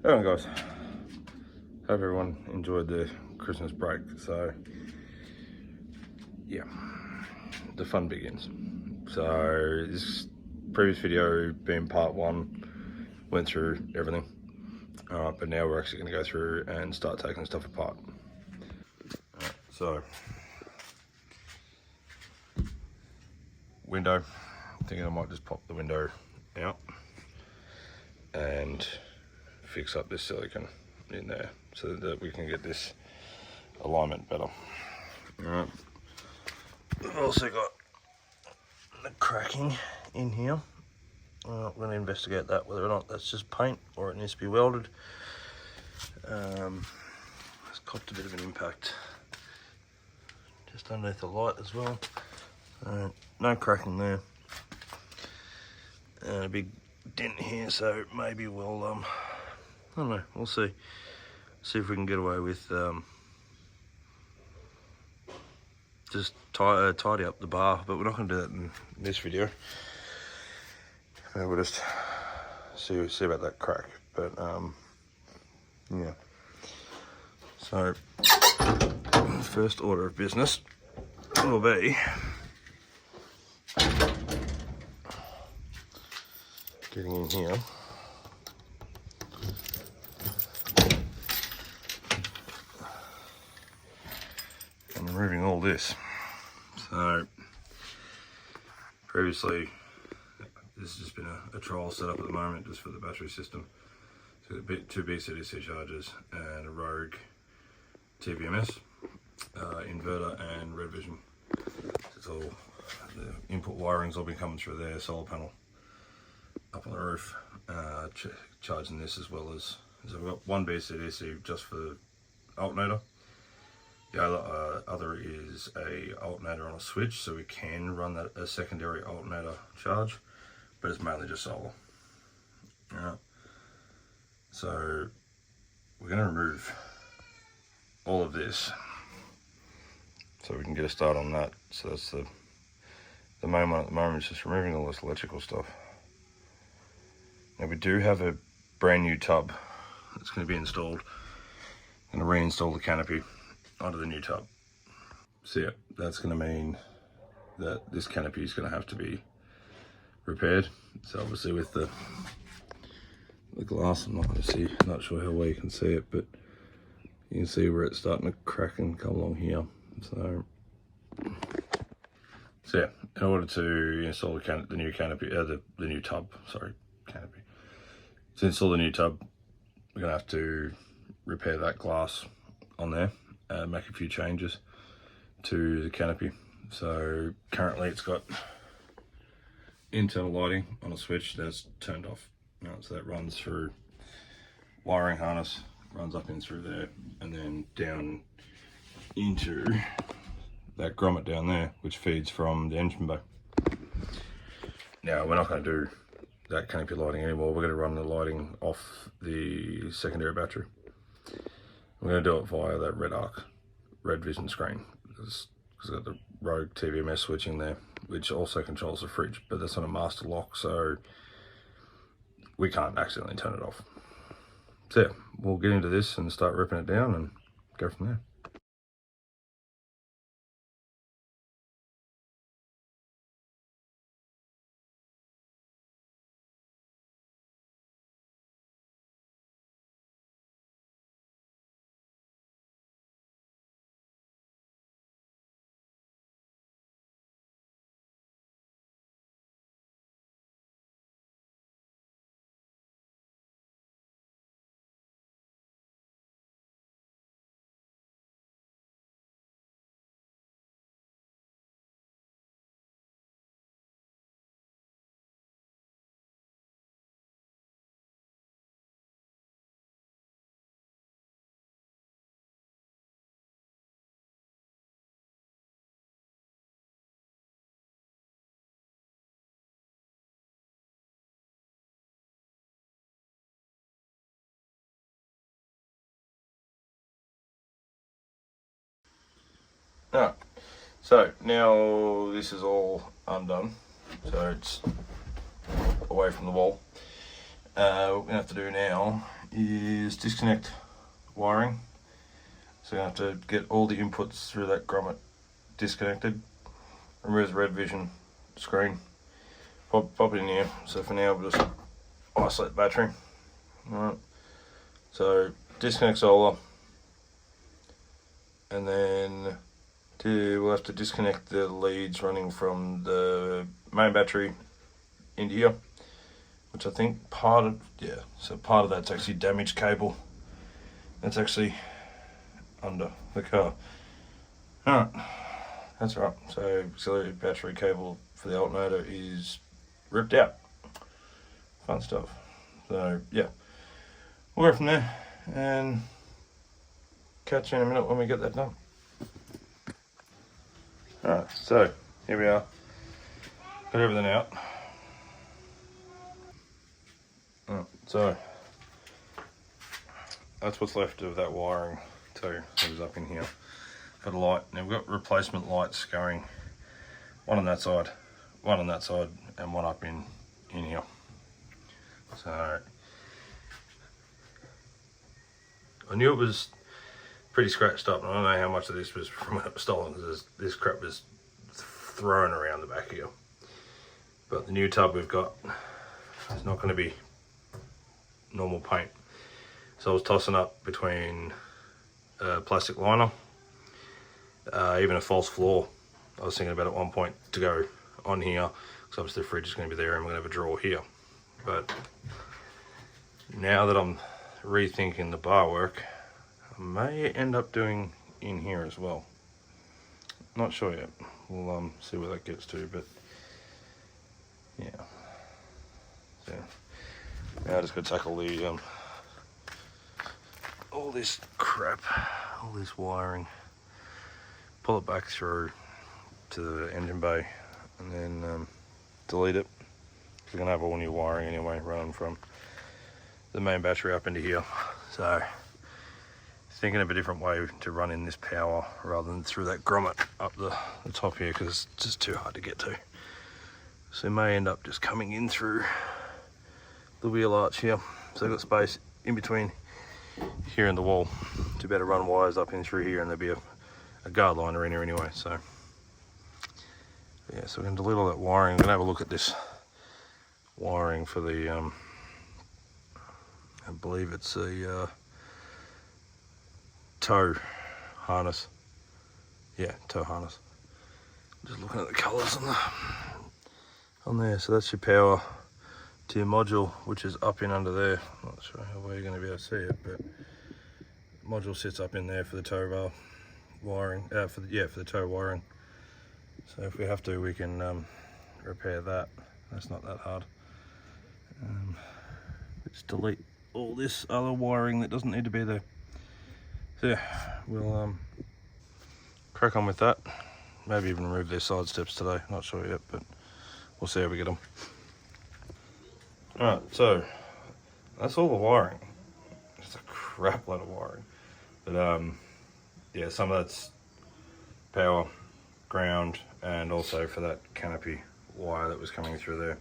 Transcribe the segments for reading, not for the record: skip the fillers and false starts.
Alright guys, hope everyone enjoyed their Christmas break. So yeah, the fun begins. So this previous video being part one, went through everything. But now we're actually going to go through and start taking stuff apart. So window, thinking I might just pop the window out and fix up this silicone in there so that we can get this alignment better. Alright, we've also got the cracking in here. We're going to investigate that, whether or not that's just paint or it needs to be welded. It's copped a bit of an impact just underneath the light as well. No cracking there. And a big dent here, so maybe we'll, I don't know, we'll see. See if we can get away with just tidy up the bar, but we're not going to do that in this video. We'll just see about that crack, but yeah. So first order of business will be getting in here and removing all this. So previously this has just been a trial setup at the moment just for the battery system. So two BCDC chargers and a Rogue TVMS, inverter and red vision. It's all, the input wiring's all been coming through there, solar panel up on the roof, charging this as well as, so we've got one BCDC just for the alternator. The other is a alternator on a switch, so we can run that a secondary alternator charge, but it's mainly just solar. Alright, so we're going to remove all of this so we can get a start on that. So that's the main one at the moment, is just removing all this electrical stuff. Now we do have a brand new tub that's going to be installed. I'm going to reinstall the canopy onto the new tub. So yeah, that's going to mean that this canopy is going to have to be repaired. So obviously with the glass, I'm not sure how well you can see it, but you can see where it's starting to crack and come along here. So yeah, in order to install the new canopy, the new tub, sorry, canopy. To install the new tub, we're gonna have to repair that glass on there and make a few changes to the canopy. So currently it's got internal lighting on a switch that's turned off. So that runs through wiring harness, runs up in through there, and then down into that grommet down there, which feeds from the engine bay. Now we're not going to do that canopy lighting anymore. We're going to run the lighting off the secondary battery. We're going to do it via that red vision screen, because it's got the Rogue TVMS switching there, which also controls the fridge, but that's on a master lock, so we can't accidentally turn it off. So yeah, we'll get into this and start ripping it down and go from there. Alright, so now this is all undone, so it's away from the wall. What we're going to have to do now is disconnect wiring. So you have to get all the inputs through that grommet disconnected. Remove the red vision screen. Pop it in here. So for now we'll just isolate the battery. Alright. So disconnect solar. And then we'll have to disconnect the leads running from the main battery into here, which I think part of that's actually damaged cable. That's actually under the car. Alright, that's right. So auxiliary battery cable for the alternator is ripped out. Fun stuff. So yeah, we'll go from there and catch you in a minute when we get that done. Alright, so here we are. Got everything out. So that's what's left of that wiring too. It was up in here for the light. Now we've got replacement lights going, one on that side, and one up in here. So I knew it was pretty scratched up, and I don't know how much of this was from when it was stolen, because this crap was thrown around the back here. But the new tub we've got is not going to be normal paint. So I was tossing up between a plastic liner, even a false floor. I was thinking about at one point to go on here, because obviously the fridge is going to be there and we're going to have a drawer here. But now that I'm rethinking the bar work, I may end up doing in here as well. Not sure yet. We'll see where that gets to, but yeah. So now I just got to tackle the all this crap, all this wiring, pull it back through to the engine bay, and then delete it. We're gonna have all new wiring anyway, running from the main battery up into here. So thinking of a different way to run in this power rather than through that grommet up the top here, because it's just too hard to get to. So it may end up just coming in through the wheel arch here. So I've got space in between here and the wall to better run wires up in through here, and there'll be a guard liner in here anyway. So yeah, so we're going to delete all that wiring. I'm going to have a look at this wiring for the I believe it's a tow harness. Yeah, tow harness. Just looking at the colours on there. So that's your power to your module, which is up in under there. Not sure how well you're going to be able to see it, but the module sits up in there for the tow bar wiring. For the tow wiring. So if we have to, we can repair that. That's not that hard. Just delete all this other wiring that doesn't need to be there. So yeah, we'll crack on with that. Maybe even remove their side steps today. Not sure yet, but we'll see how we get them. Alright, so that's all the wiring. It's a crap load of wiring. But yeah, some of that's power, ground, and also for that canopy wire that was coming through there.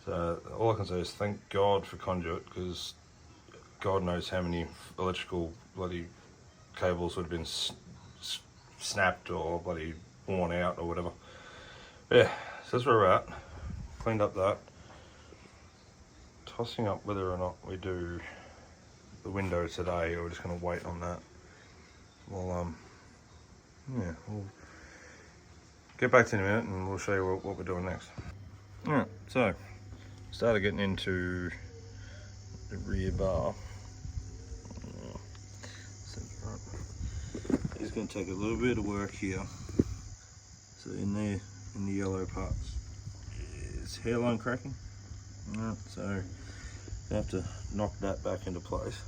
So all I can say is thank God for conduit, because God knows how many electrical bloody cables would have been snapped or bloody worn out or whatever. But yeah, so that's where we're at. Cleaned up that. Tossing up whether or not we do the window today, or we're just going to wait on that. Well, yeah, we'll get back to you in a minute and we'll show you what we're doing next. Alright, so started getting into the rear bar. It's going to take a little bit of work here. So in there, in the yellow parts, is hairline cracking. Alright, so you have to knock that back into place.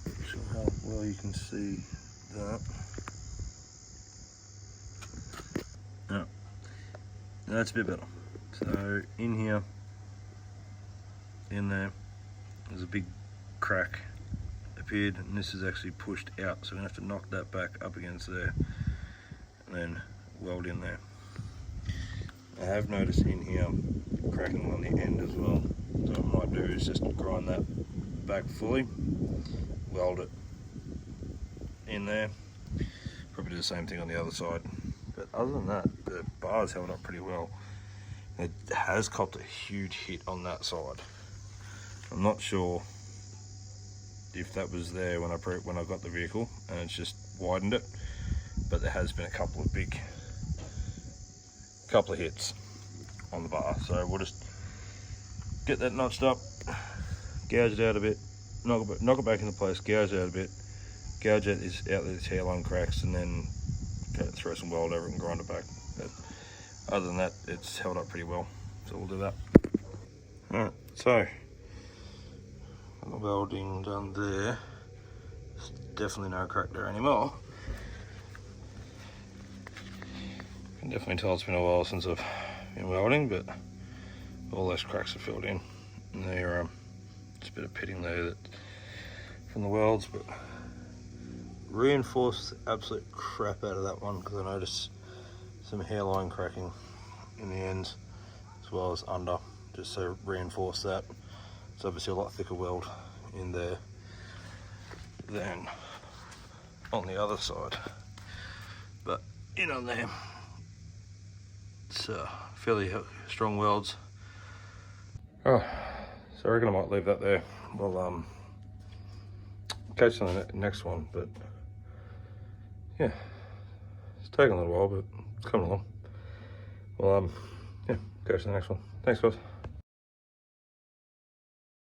Not sure how well you can see that. Alright, that's a bit better. So in here, in there's a big crack appeared, and this is actually pushed out, so we're going to have to knock that back up against there and then weld in there. I have noticed in here cracking on the end as well, so what I might do is just grind that back fully, weld it in there. Probably do the same thing on the other side. But other than that, the bar's held up pretty well. It has copped a huge hit on that side. I'm not sure if that was there when I got the vehicle and it's just widened it, but there has been a couple of hits on the bar. So we'll just get that notched up, gouge it out a bit, knock it back into place, gouge it out a bit, gouge out these hairline cracks, and then throw some weld over it and grind it back. But other than that, it's held up pretty well, so we'll do that. Alright, so the welding done there. There's definitely no crack there anymore. You can definitely tell it's been a while since I've been welding, but all those cracks are filled in. And there, just a bit of pitting there that from the welds, but reinforced the absolute crap out of that one because I noticed some hairline cracking in the ends as well as under, just so reinforce that. It's obviously a lot thicker weld in there than on the other side, but in on there it's fairly strong welds. Oh, so I reckon I might leave that there. We'll catch on the next one, but yeah, it's taking a little while, but it's coming along. Well, yeah, catch the next one. Thanks, guys.